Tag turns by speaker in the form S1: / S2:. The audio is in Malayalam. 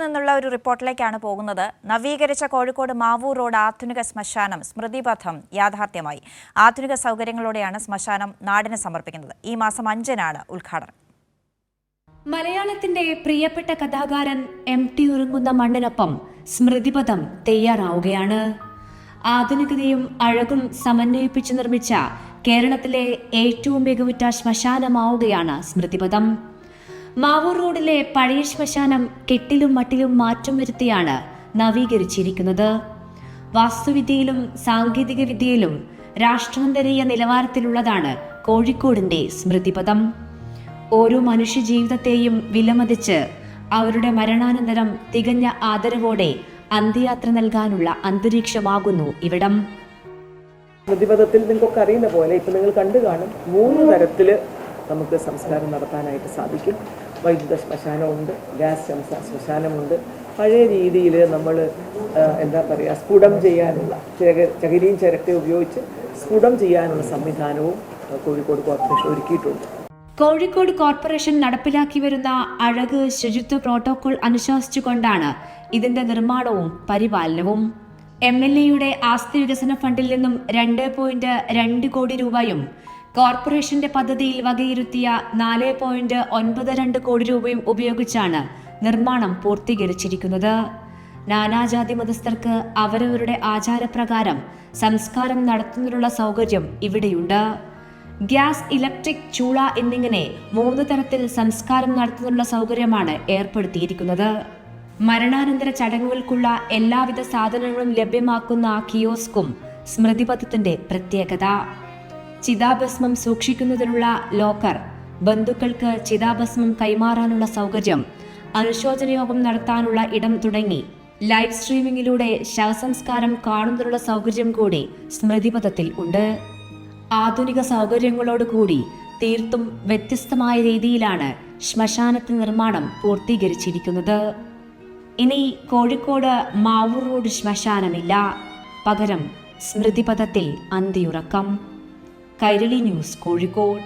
S1: നിന്നുള്ള ഒരു റിപ്പോർട്ടിലേക്കാണ് പോകുന്നത്. നവീകരിച്ച കോഴിക്കോട് മാവൂർ റോഡ് ആധുനിക ശ്മശാനം സ്മൃതിപഥം യാഥാർത്ഥ്യമായി. ആധുനിക സൗകര്യങ്ങളോടെയാണ് ശ്മശാനം നാടിന് സമർപ്പിക്കുന്നത്. ഈ മാസം 5-നാണ് ഉദ്ഘാടനം.
S2: മലയാളത്തിന്റെ പ്രിയപ്പെട്ട കഥാകാരൻ MT ഉറങ്ങുന്ന മണ്ണിനൊപ്പം സ്മൃതിപഥം തയ്യാറാവുകയാണ്. ആധുനികതയും അഴകും സമന്വയിപ്പിച്ച് നിർമ്മിച്ച കേരളത്തിലെ ഏറ്റവും മികവുറ്റ ശ്മശാനമാവുകയാണ് സ്മൃതിപഥം. മാവൂർ റോഡിലെ പഴയ ശ്മശാനം കെട്ടിലും മട്ടിലും മാറ്റം വരുത്തിയാണ് നവീകരിച്ചിരിക്കുന്നത്. വാസ്തുവിദ്യയിലും സാങ്കേതിക വിദ്യയിലും രാഷ്ട്രാന്തരീയ നിലവാരത്തിലുള്ളതാണ് കോഴിക്കോടിന്റെ സ്മൃതിപഥം. ഓരോ മനുഷ്യ ജീവിതത്തെയും വിലമതിച്ച് അവരുടെ മരണാനന്തരം തികഞ്ഞ ആദരവോടെ അന്ത്യയാത്ര നൽകാനുള്ള അന്തരീക്ഷമാകുന്നു ഇവിടം.
S3: സ്മൃതിപഥത്തിൽ നിങ്ങൾക്കൊക്കെ അറിയുന്ന പോലെ ഇപ്പം നിങ്ങൾ കണ്ടു കാണും 3 തരത്തിൽ നമുക്ക് സംസ്കാരം നടത്താനായിട്ട് സാധിക്കും. വൈദ്യുത ശ്മശാനമുണ്ട്, ഗ്യാസ് ശ്മശാനമുണ്ട്. പഴയ രീതിയിൽ നമ്മൾ സ്ഫുടം ചെയ്യാനുള്ള ചകിരിയും ചിരട്ടയും ഉപയോഗിച്ച് സ്ഫുടം ചെയ്യാനുള്ള സംവിധാനവും കോഴിക്കോട് കോർപ്പറേഷൻ ഒരുക്കിയിട്ടുണ്ട്.
S2: കോഴിക്കോട് കോർപ്പറേഷൻ നടപ്പിലാക്കി വരുന്ന അഴക് ശുചിത്വ പ്രോട്ടോകോൾ അനുശാസിച്ചുകൊണ്ടാണ് ഇതിന്റെ നിർമ്മാണവും പരിപാലനവും. MLAയുടെ ആസ്തി വികസന ഫണ്ടിൽ നിന്നും 2.2 കോടി രൂപയും കോർപ്പറേഷന്റെ പദ്ധതിയിൽ വകയിരുത്തിയ 4.92 കോടി രൂപയും ഉപയോഗിച്ചാണ് നിർമ്മാണം പൂർത്തീകരിച്ചിരിക്കുന്നത്. നാനാജാതി മതസ്ഥർക്ക് അവരവരുടെ ആചാരപ്രകാരം സംസ്കാരം നടത്തുന്നതിനുള്ള സൗകര്യം ഇവിടെയുണ്ട്. ഗ്യാസ്, ഇലക്ട്രിക്, ചൂള എന്നിങ്ങനെ 3 തരത്തിൽ സംസ്കാരം നടത്തുന്നതിനുള്ള സൗകര്യമാണ് ഏർപ്പെടുത്തിയിരിക്കുന്നത്. മരണാനന്തര ചടങ്ങുകൾക്കുള്ള എല്ലാവിധ സാധനങ്ങളും ലഭ്യമാക്കുന്ന കിയോസ്കും സ്മൃതിപഥത്തിന്റെ പ്രത്യേകത. ചിതാഭസ്മം സൂക്ഷിക്കുന്നതിനുള്ള ലോക്കർ, ബന്ധുക്കൾക്ക് ചിതാഭസ്മം കൈമാറാനുള്ള സൗകര്യം, അനുശോചനയോഗം നടത്താനുള്ള ഇടം തുടങ്ങി ലൈവ് സ്ട്രീമിംഗിലൂടെ ശവസംസ്കാരം കാണുന്നതിനുള്ള സൗകര്യം കൂടി സ്മൃതിപഥത്തിൽ ഉണ്ട്. ആധുനിക സൗകര്യങ്ങളോടുകൂടി തീർത്തും വ്യത്യസ്തമായ രീതിയിലാണ് ശ്മശാനത്തിന് നിർമ്മാണം പൂർത്തീകരിച്ചിരിക്കുന്നത്. ഇനി കോഴിക്കോട് മാവൂർ റോഡ് ശ്മശാനമില്ല, പകരം സ്മൃതിപഥത്തിൽ അന്തിയുറക്കം. കൈരളി ന്യൂസ്, കോഴിക്കോട്.